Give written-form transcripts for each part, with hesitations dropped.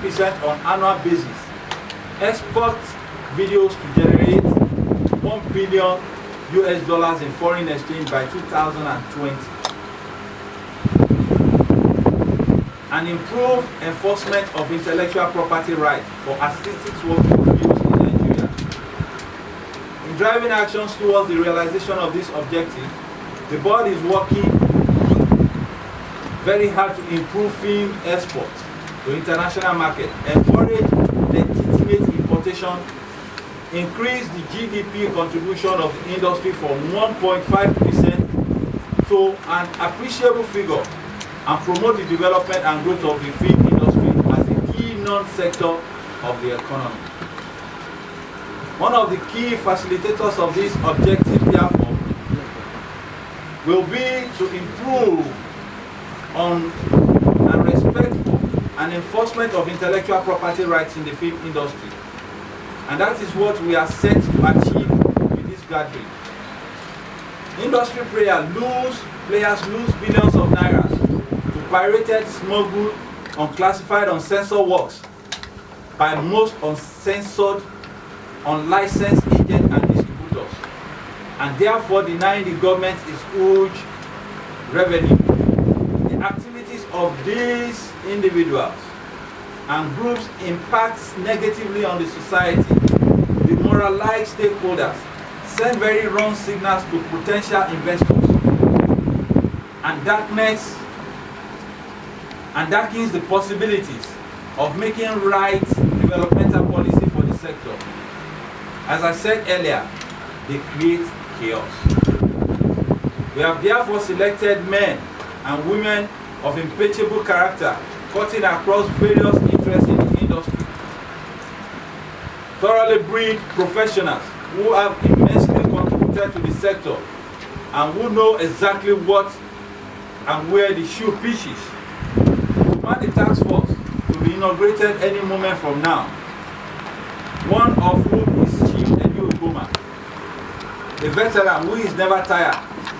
15% on annual basis. Export videos to generate $1 billion in foreign exchange by 2020. And improve enforcement of intellectual property rights for artistic work produced in Nigeria. In driving actions towards the realization of this objective, the board is working very hard to improve film export to international market, encourage legitimate importation, increase the GDP contribution of the industry from 1.5% to an appreciable figure, and promote the development and growth of the film industry as a key non-sector of the economy. One of the key facilitators of this objective, therefore, will be to improve on and respect for and enforcement of intellectual property rights in the film industry. And that is what we are set to achieve with this gathering. Industry players lose billions of naira to pirated, smuggled, unclassified, uncensored works by most uncensored, unlicensed agents and distributors, and therefore denying the government its huge revenue. The activities of these individuals and groups impacts negatively on the society, demoralize stakeholders, send very wrong signals to potential investors, and darkens the possibilities of making right developmental policy for the sector. As I said earlier, they create chaos. We have therefore selected men and women of impeccable character, cutting across various interests in the industry. Thoroughly bred professionals who have immensely contributed to the sector and who know exactly what and where the shoe pitches. To man the task force to be inaugurated any moment from now, one of whom is Chief Edugoma, a veteran who is never tired,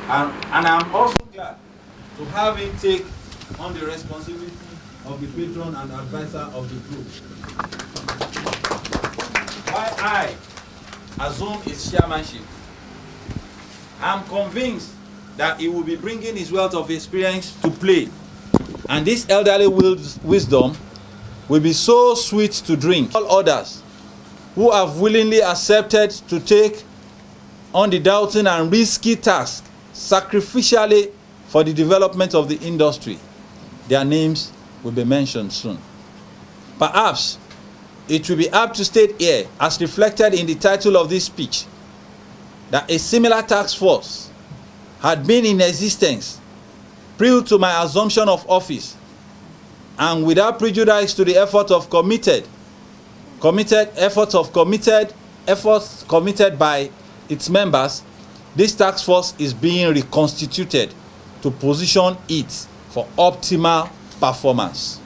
and I'm also glad to have him take on the responsibility of the patron and advisor of the group. While I assume his chairmanship, I'm convinced that he will be bringing his wealth of experience to play, and this elderly wisdom will be so sweet to drink. All others who have willingly accepted to take on the doubting and risky task sacrificially for the development of the industry, their names will be mentioned soon. Perhaps it will be apt to state here, as reflected in the title of this speech, that a similar task force had been in existence prior to my assumption of office, and without prejudice to the efforts committed by its members, this task force is being reconstituted to position it for optimal performance.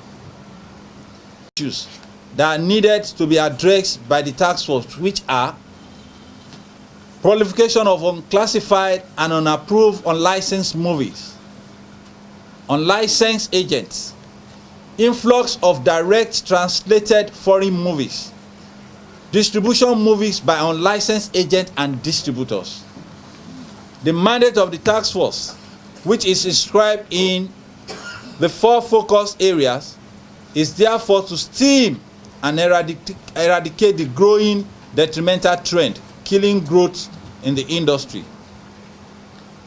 Issues that are needed to be addressed by the task force, which are proliferation of unclassified and unapproved unlicensed movies, unlicensed agents, influx of direct translated foreign movies, distribution movies by unlicensed agents and distributors. The mandate of the task force, which is inscribed in the 4 focus areas, is therefore to stem and eradicate the growing detrimental trend killing growth in the industry.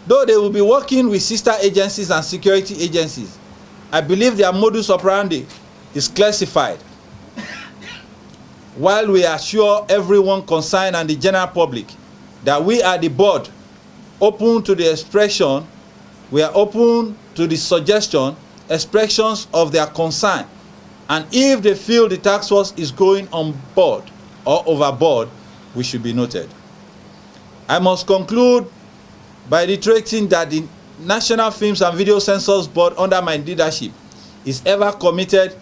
Though they will be working with sister agencies and security agencies, I believe their modus operandi is classified. While we assure everyone concerned and the general public that we are the board open to the expression, we are open to the suggestion, expressions of their concern, and if they feel the task force is going on board or overboard, we should be noted. I must conclude by reiterating that the National Films and Video Censors Board under my leadership is ever committed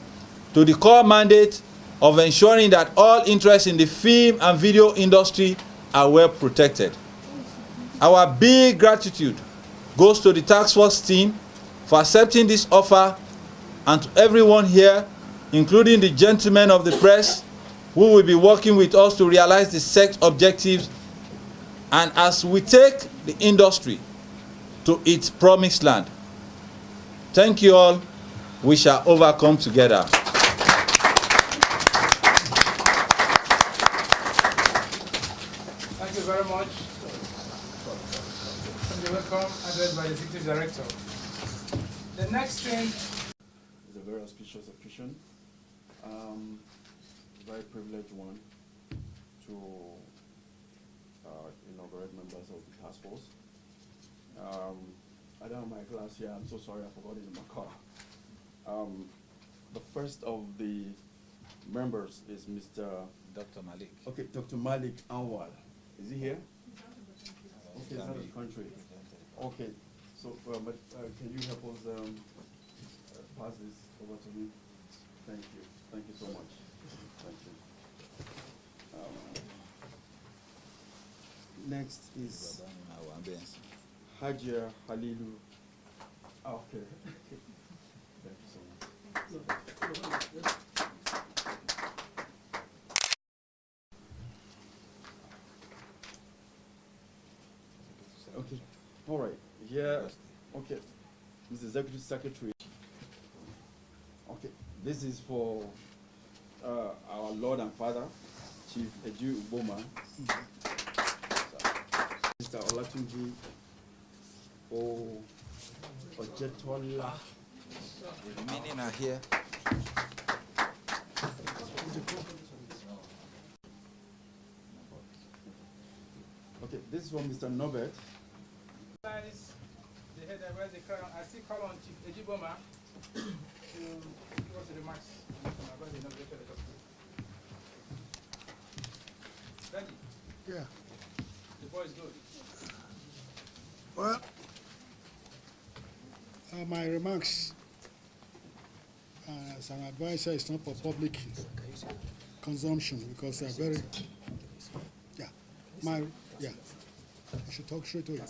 to the core mandate of ensuring that all interests in the film and video industry are well protected. Our big gratitude goes to the task force team for accepting this offer, and to everyone here, including the gentlemen of the press, who will be working with us to realize the set objectives, and as we take the industry to its promised land. Thank you all. We shall overcome together. Thank you very much. And the welcome address by the Executive Director. The next thing is a very auspicious occasion, very privileged one to inaugurate members of the task force. I don't have my glass here. I'm so sorry, I forgot it in my car. The first of the members is Mr. Dr. Malik. Okay, Dr. Malik Anwar. Is he here? Okay, he's out of the country. Okay, so but can you help us pass this over to me? Thank you. Thank you so much. Thank you. Next is Hajia Halilu. Okay. Thank you so much. Okay. All right. Yeah. Okay. Mr. Executive Secretary. Okay. This is for our Lord and Father, Chief Eju Uboma. Mr. Olatunji Ojetola. The meaning are here. Okay, this is from Mr. Norbert. the head that wears the crown. I still call on Chief Ejiboma to give us the remarks about the inauguration of the hospital. Ready? Yeah. The boy is good. Well, my remarks as an advisor is not for public consumption because they're very, yeah. I should talk straight to you.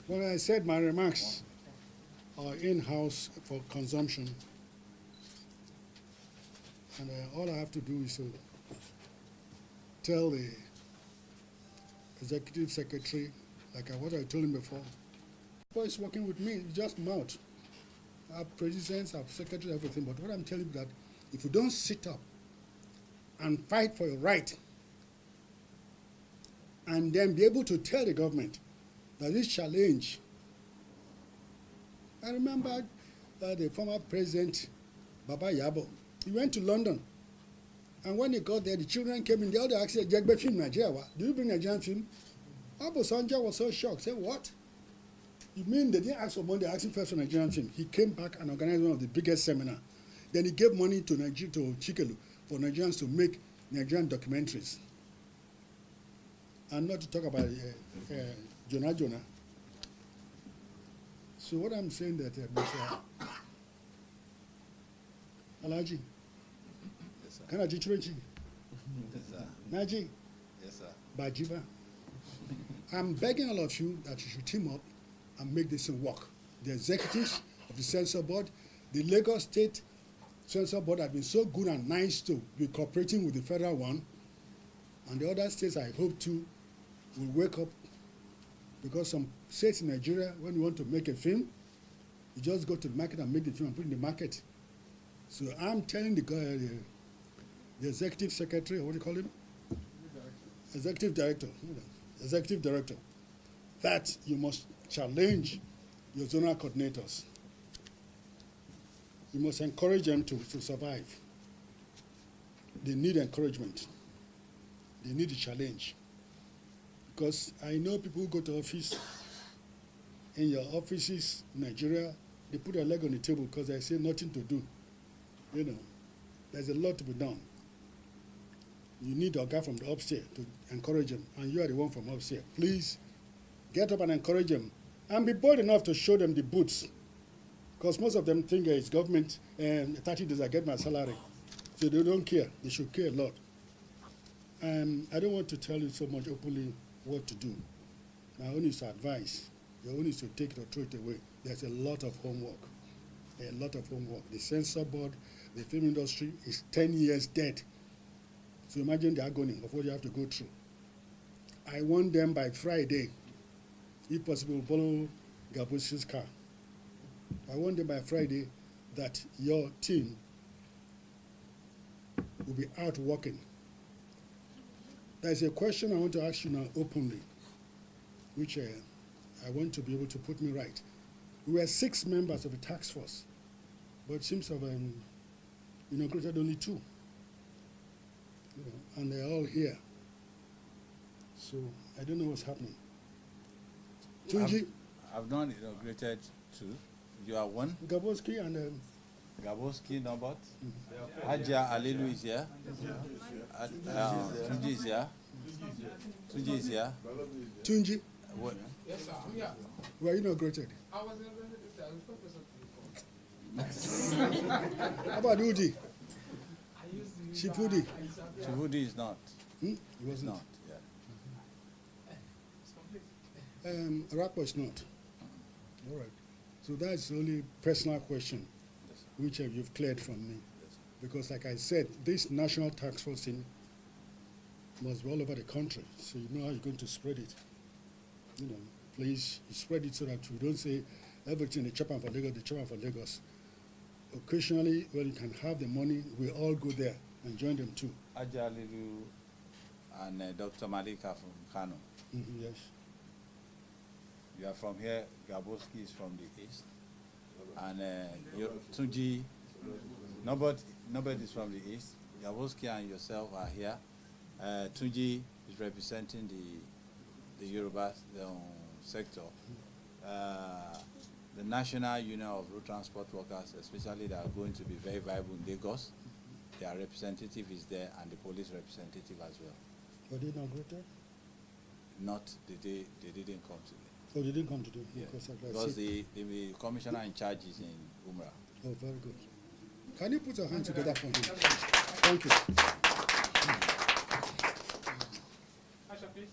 Well, I said my remarks are in-house for consumption, and all I have to do is to tell the executive secretary, like what I told him before, boy is working with me, just mouth. I have presidents, I have secretaries, everything, but what I'm telling you that if you don't sit up and fight for your right, and then be able to tell the government that this challenge. I remember the former president, Baba Yabo, he went to London. And when he got there, the children came in, they all asked, Jagbe film Nigeria, do you bring Nigerian film? Abu Sanja was so shocked, said, what? You mean they didn't ask for money, they asked him first for Nigerian film. He came back and organized one of the biggest seminars. Then he gave money to Nigeria, to Chikelu, for Nigerians to make Nigerian documentaries. And not to talk about Jonah. So what I'm saying that Alhaji, Yes, sir. can I teach you? Yes, sir. Naji, Yes, sir. Bajiba. I'm begging all of you that you should team up and make this thing work. The executives of the Censor Board, the Lagos State Censor Board have been so good and nice to be cooperating with the federal one. And the other states, I hope to, will wake up, because some states in Nigeria, when you want to make a film, you just go to the market and make the film and put it in the market. So I'm telling the guy, the executive secretary, what do you call him? Executive director, that you must challenge your zonal coordinators. You must encourage them to survive. They need encouragement. They need a challenge. Because I know people who go to office, in your offices in Nigeria, they put their leg on the table because they say nothing to do. You know, there's a lot to be done. You need a guy from the upstairs to encourage them, and you are the one from upstairs. Please get up and encourage them, and be bold enough to show them the boots, because most of them think it's government and 30 days I get my salary, so they don't care. They should care a lot. And I don't want to tell you so much openly what to do. My own is to advise. Your own is to take it or throw it away. There's a lot of homework. a lot of homework. The censor board, the film industry is 10 years dead. So imagine the agony of what you have to go through. I want them by Friday, if possible, borrow Gabosi's car. I want them by Friday that your team will be out working. There's a question I want to ask you now openly, which I want to be able to put me right. We were 6 members of the task force, but it seems to have inaugurated only 2. And they're all here. So I don't know what's happening. Tunji? I've not inaugurated 2. You are 1. Gaboski and Gaboski, no but. Alhaji Adedayo is here. Tunji is here. Tunji is here. Tunji? Yes, sir. I'm here. Were you inaugurated? I was inaugurated. How about Udi? I used to Shipudi? Chivudi is not. He It's wasn't. not. Yeah. It's complete. Rapo is not. All right. So that's the only personal question which you've cleared from me. Because like I said, this national task force thing must be all over the country. So you know how you're going to spread it. Please spread it so that we don't say everything the chairman for Lagos, the chairman for Lagos. Occasionally, when you can have the money, we all go there and join them too. Alhaji Adedayo and Dr. Malika from Kano. Yes. You are from here. Gaboski is from the east. And Tunji, nobody is from the east. Gaboski and yourself are here. Tunji is representing the Yoruba sector. The National Union of Road Transport Workers, especially, that are going to be very viable in Lagos. Their representative is there, and the police representative as well. Were they inaugurated? Not they didn't come today. Oh, they didn't come today? Yeah. Because the commissioner in charge is in Umrah. oh, very good. Can you put your hands together for him? Thank you. Asha, please.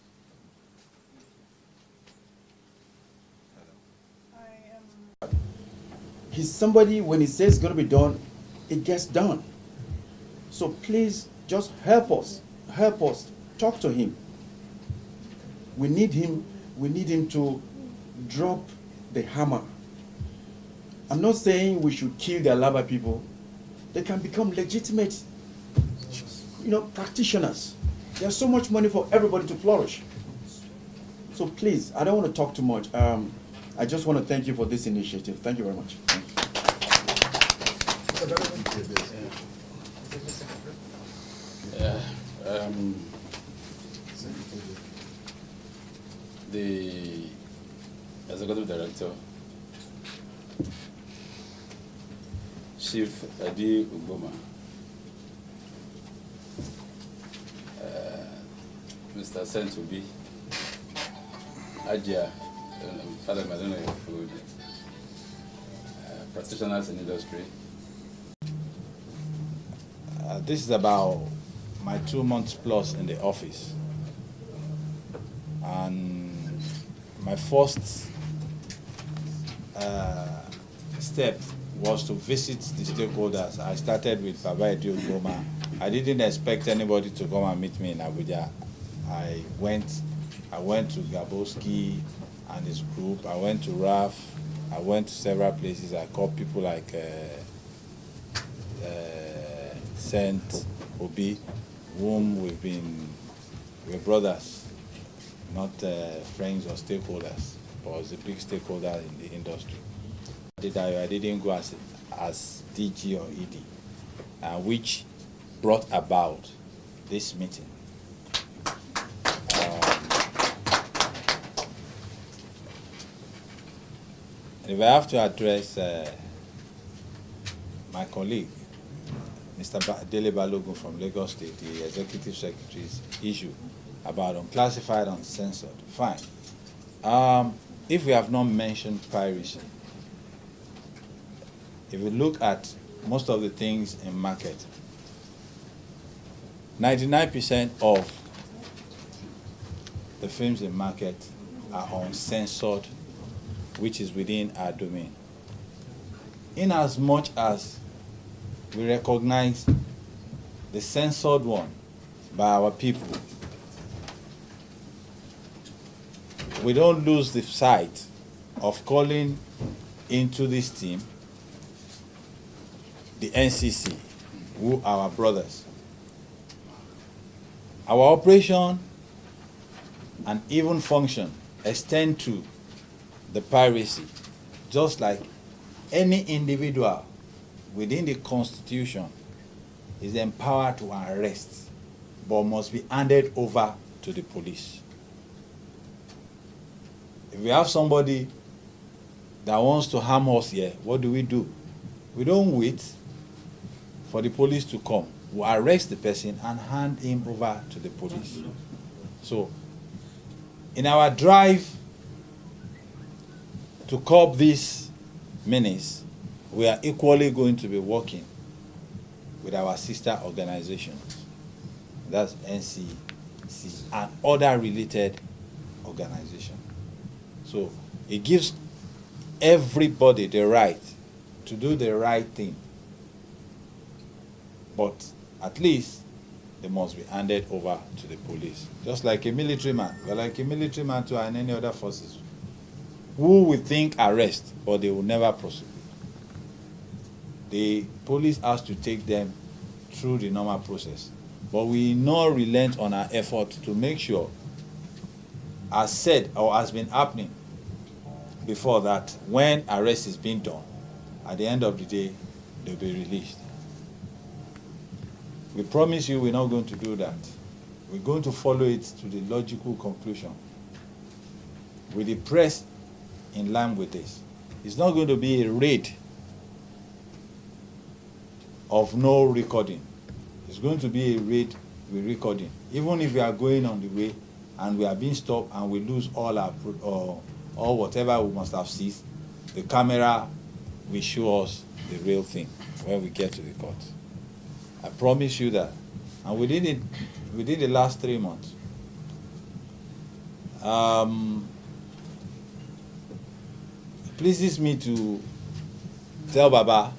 He's somebody, when he says it's going to be done, it gets done. So please just help us, talk to him. We need him to drop the hammer. I'm not saying we should kill the Alaba people. They can become legitimate, practitioners. There's so much money for everybody to flourish. So please, I don't want to talk too much. I just want to thank you for this initiative. Thank you very much. The Executive Director, Chief Adi Ugboma, Mr. Sentubi, Ajia, Father Madonna of Food, practitioners in industry. This is about my 2 months plus in the office. And my first step was to visit the stakeholders. I started with Baba Edi Ugboma. I didn't expect anybody to come and meet me in Abuja. I went to Gaboski and his group. I went to RAF. I went to several places. I called people like Saint Obi, whom we're brothers, not friends or stakeholders, but was a big stakeholder in the industry. I didn't go as DG or ED, which brought about this meeting. And if I have to address my colleague, Mr. Dele Balogun from Lagos State, the Executive Secretary's issue about unclassified, uncensored, fine. If we have not mentioned piracy, if we look at most of the things in market, 99% of the films in market are uncensored, which is within our domain. in as much as we recognize the censored one by our people, we don't lose the sight of calling into this team the NCC, who are our brothers. Our operation and even function extend to the piracy, just like any individual within the Constitution is empowered to arrest, but must be handed over to the police. If we have somebody that wants to harm us here, what do? We don't wait for the police to come. We arrest the person and hand him over to the police. So, in our drive to curb this menace, we are equally going to be working with our sister organizations, that's NCC and other related organizations. So it gives everybody the right to do the right thing, but at least they must be handed over to the police. Just like a military man. We're like a military man too, and any other forces who will think arrest, but they will never prosecute. The police has to take them through the normal process. But we not relent on our effort to make sure, as said or has been happening before, that when arrest is being done, at the end of the day, they'll be released. We promise you we're not going to do that. We're going to follow it to the logical conclusion with the press in line with this. It's not going to be a raid of no recording. It's going to be a raid with recording. Even if we are going on the way and we are being stopped and we lose all our or whatever we must have seized, the camera will show us the real thing when we get to the court. I promise you that. And within the last 3 months, it pleases me to tell Baba,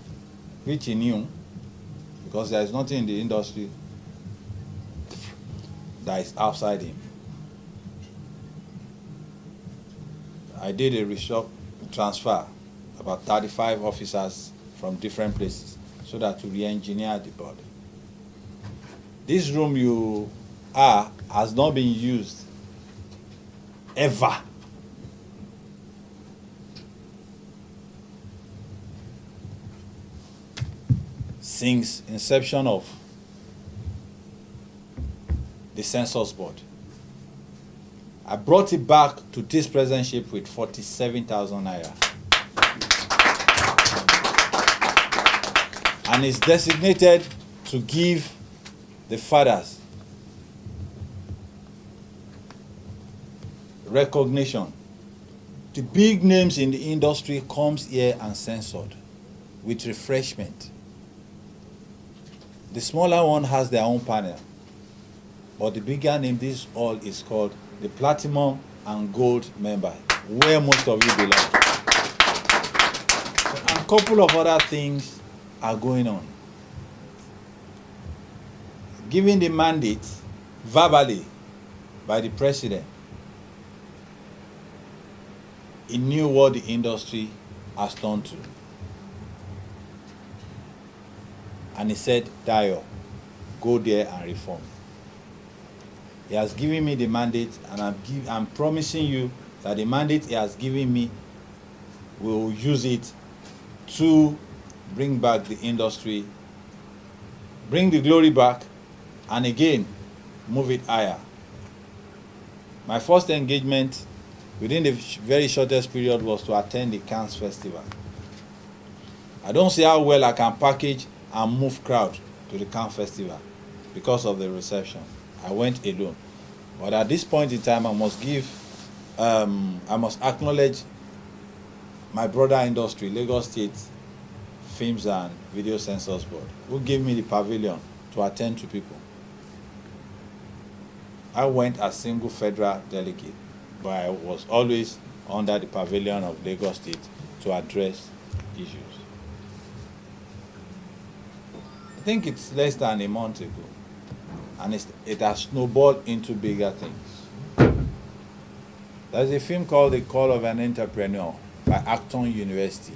which he knew, because there is nothing in the industry that is outside him. I did a transfer, about 35 officers from different places, so that to re-engineer the body. This room you are has not been used ever. Since inception of the Censors Board. I brought it back to this presidentship with 47,000 naira. And it's designated to give the fathers recognition. The big names in the industry comes here and censored with refreshment. The smaller one has their own panel, but the bigger name, this all is called the Platinum and Gold member, where most of you belong. And a couple of other things are going on. Given the mandate verbally by the president, he knew what the industry has turned to. And he said, Dayo, go there and reform. He has given me the mandate, and I'm promising you that the mandate he has given me, will use it to bring back the industry, bring the glory back, and again, move it higher. My first engagement within the very shortest period was to attend the Cannes Festival. I don't see how well I can package and move crowd to the Cannes Festival because of the reception. I went alone. But at this point in time, I must acknowledge my brother industry, Lagos State Films and Video Censors Board, who gave me the pavilion to attend to people. I went as single federal delegate, but I was always under the pavilion of Lagos State to address issues. think it's less than a month ago, and it has snowballed into bigger things. There's a film called The Call of an Entrepreneur by Acton University.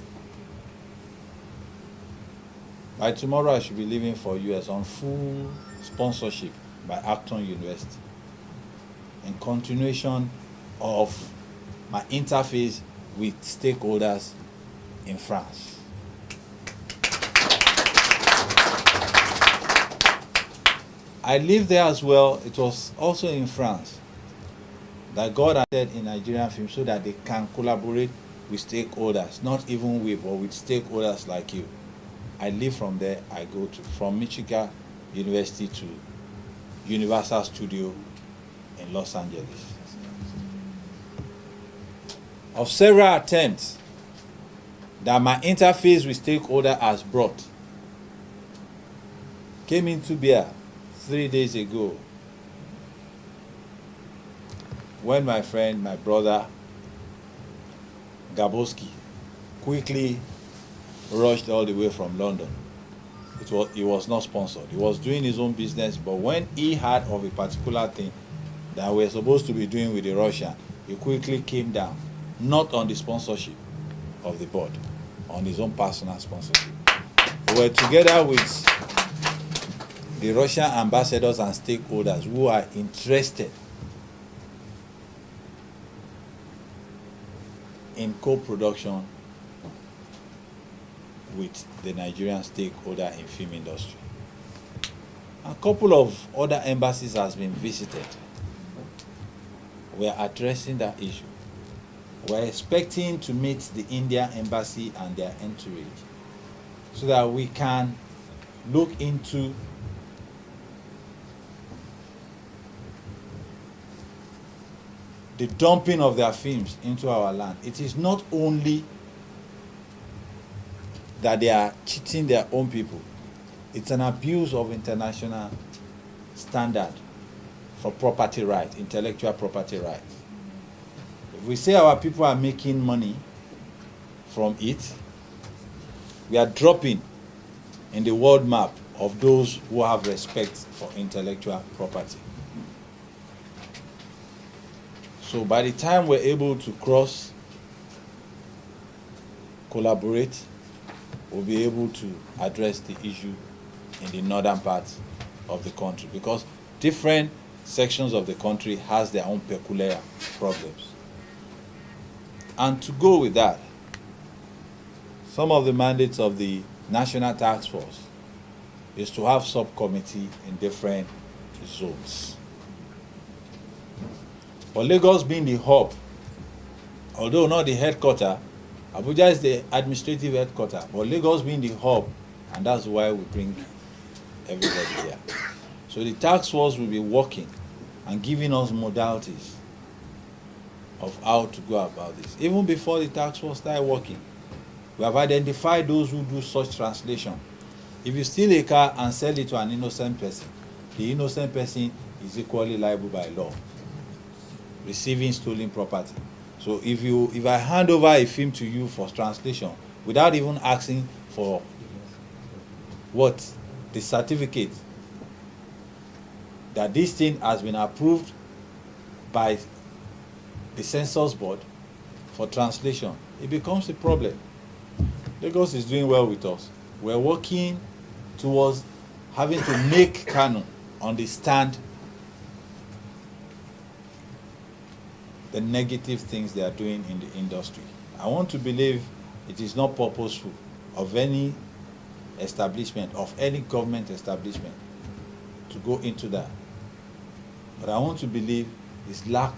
By tomorrow, I should be leaving for US on full sponsorship by Acton University, in continuation of my interface with stakeholders in France. I lived there as well. It was also in France that God had said in Nigerian films so that they can collaborate with stakeholders, not even with, but with stakeholders like you. I live from there. I go to from Michigan University to Universal Studio in Los Angeles. Of several attempts that my interface with stakeholder has brought, came into bear 3 days ago when my friend, my brother Gaboski, quickly rushed all the way from London. He was not sponsored. He was doing his own business, but when he heard of a particular thing that we're supposed to be doing with the Russian, he quickly came down, not on the sponsorship of the board, on his own personal sponsorship. We were together with the Russian ambassadors and stakeholders who are interested in co-production with the Nigerian stakeholder in film industry. A couple of other embassies has been visited. We are addressing that issue. We are expecting to meet the Indian embassy and their entourage so that we can look into the dumping of their films into our land. It is not only that they are cheating their own people, it's an abuse of international standard for property right, intellectual property rights. If we say our people are making money from it, we are dropping in the world map of those who have respect for intellectual property. So by the time we're able to collaborate, we'll be able to address the issue in the northern parts of the country, because different sections of the country has their own peculiar problems. And to go with that, some of the mandates of the National Task Force is to have subcommittee in different zones. But Lagos being the hub, although not the headquarters, Abuja is the administrative headquarters, but Lagos being the hub, and that's why we bring everybody here. So the task force will be working and giving us modalities of how to go about this. Even before the task force started working, we have identified those who do such translation. If you steal a car and sell it to an innocent person, the innocent person is equally liable by law, receiving stolen property. So if I hand over a film to you for translation without even asking for what the certificate that this thing has been approved by the Censors board for translation, it becomes a problem. Lagos is doing well with us. We're working towards having to make Kano understand the negative things they are doing in the industry. I want to believe it is not purposeful of any establishment, of any government establishment, to go into that. But I want to believe it's lack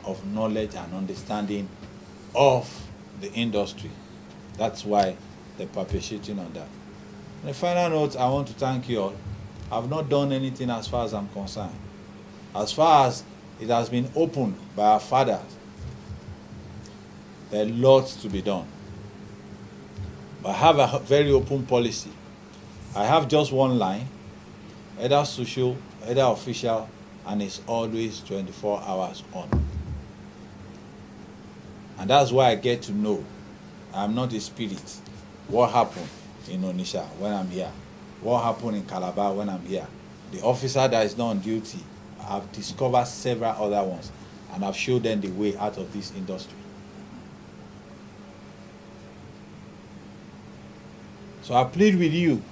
of knowledge and understanding of the industry. That's why they're perpetuating on that. On a final note, I want to thank you all. I've not done anything as far as I'm concerned. As far as it has been opened by our fathers, there are lots to be done. But I have a very open policy. I have just one line, either social, either official, and it's always 24 hours on. And that's why I get to know I'm not a spirit. What happened in Onitsha when I'm here? what happened in Calabar when I'm here. The officer that is not on duty, I've discovered several other ones, and I've showed them the way out of this industry. So I plead with you,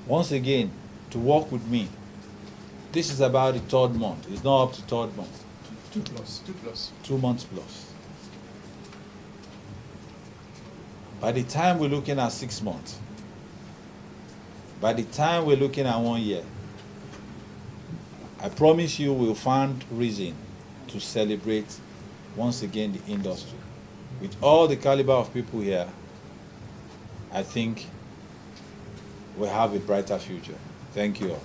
once again, to work with me. This is about the 3rd month. It's not up to 3rd month. 2 plus. 2 months plus. By the time we're looking at 6 months, by the time we're looking at 1 year, I promise you we'll find reason to celebrate once again the industry. With all the caliber of people here, I think we have a brighter future. Thank you all.